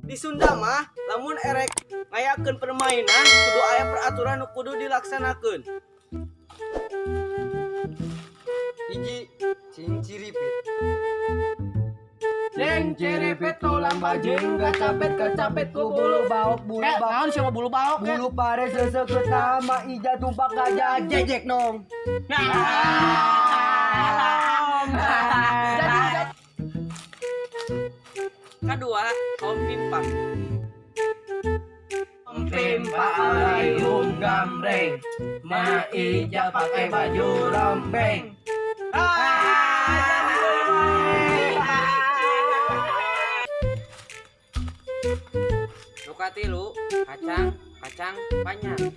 Di Sunda mah lamun erek ngayakeun permainan kudu aya peraturan nu kudu dilaksanakeun. Hiji cinciripit. Cinciripit tulang bajing kecapet ku bulu baok Naon siapa bulu baok ya? bulu pare seseket nama ija tumpak gajah jejek nong. Kedua, kaum pimpang. Pimpa alaikum gambreng, ma ija pakai baju rombeng. Nu katilu kacang panjang.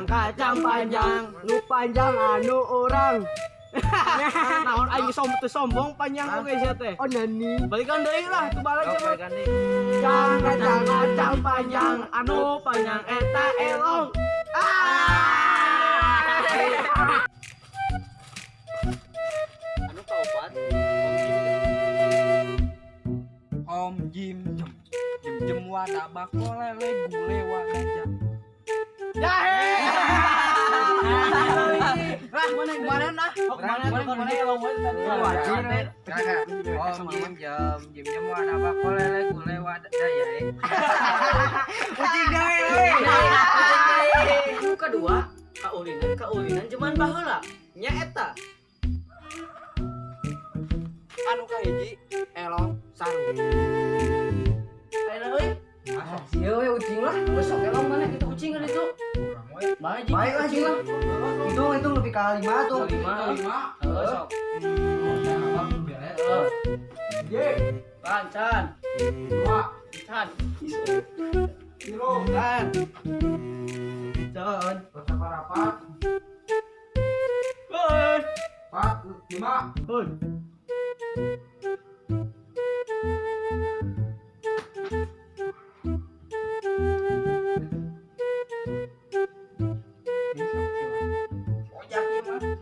Kacang panjang, nu panjang anu orang. Naon aing sombong panjang oge sia teh. Oh nani. Balikan deui lah tu balik coba. Kacang panjang, Anu panjang eta elong. Anu kaopat. Om Jim Jem wadah bako lele gule wadaja. Kemana nah? Kemana elong we tadi? Om Jim wadah bako lele gule wadaja ya. Kucing deui. Anu kedua, kaulinan cuman baheula. Nya eta. Anu kahiji elong sarung. Ayeuna euy. Sieu we ucing lah. Besok elong mana kita ucing kan itu. Baik lah ucing lah. itu lebih ke 5 tuh. Besok. Can. Can. Can. Can. Rapat. Kun. 4, 5. Kun.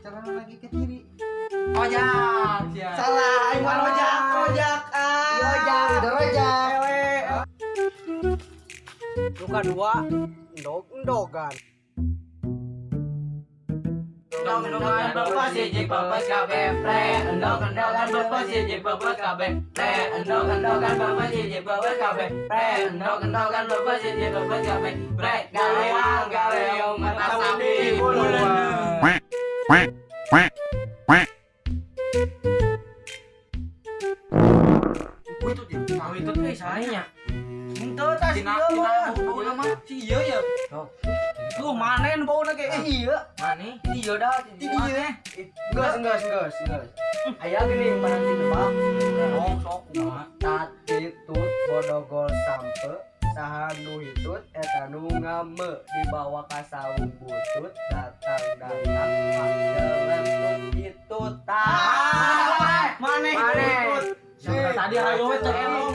Jalan lagi ke kiri. Ojak. Salah, aing mah rojak. Rojak. Lu kedua, endogan. Endog-endogan bapak siji pepes kabeh pre. Endog-endogan bapak siji pepes kabeh pre. Endog-endogan bapak siji pepes kabeh pre. Endog-endogan bapak siji pepes kabeh pre. Galeang mata sapi buluan. Itu dia. Tahu itu tuh saya. Henteu tas ieu mah. Si iya ya. Tuh manen bauna ge ieu. Mane? Ieu dah. Enggak. Aya geuning barang di depan. Sok kumaha? Tatitut bodogol sampe saha nu hitut eta nu ngame dibawa ka saung butut datang pandelentut hitut Mane. Tadi hayo we teh elong.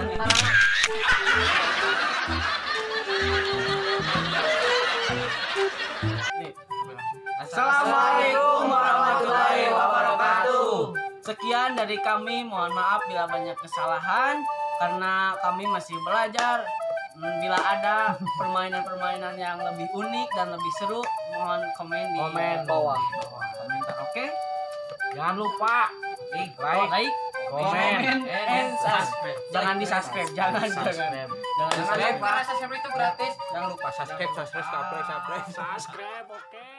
Assalamualaikum warahmatullahi wabarakatuh. Sekian dari kami, mohon maaf bila banyak kesalahan karena kami masih belajar. Bila ada permainan-permainan yang lebih unik dan lebih seru, mohon komen di bawah. Komentar, oke? Jangan lupa like, comment, and subscribe. Jangan di-subscribe, jangan. Jangan lupa subscribe itu gratis. Jangan lupa subscribe, oke?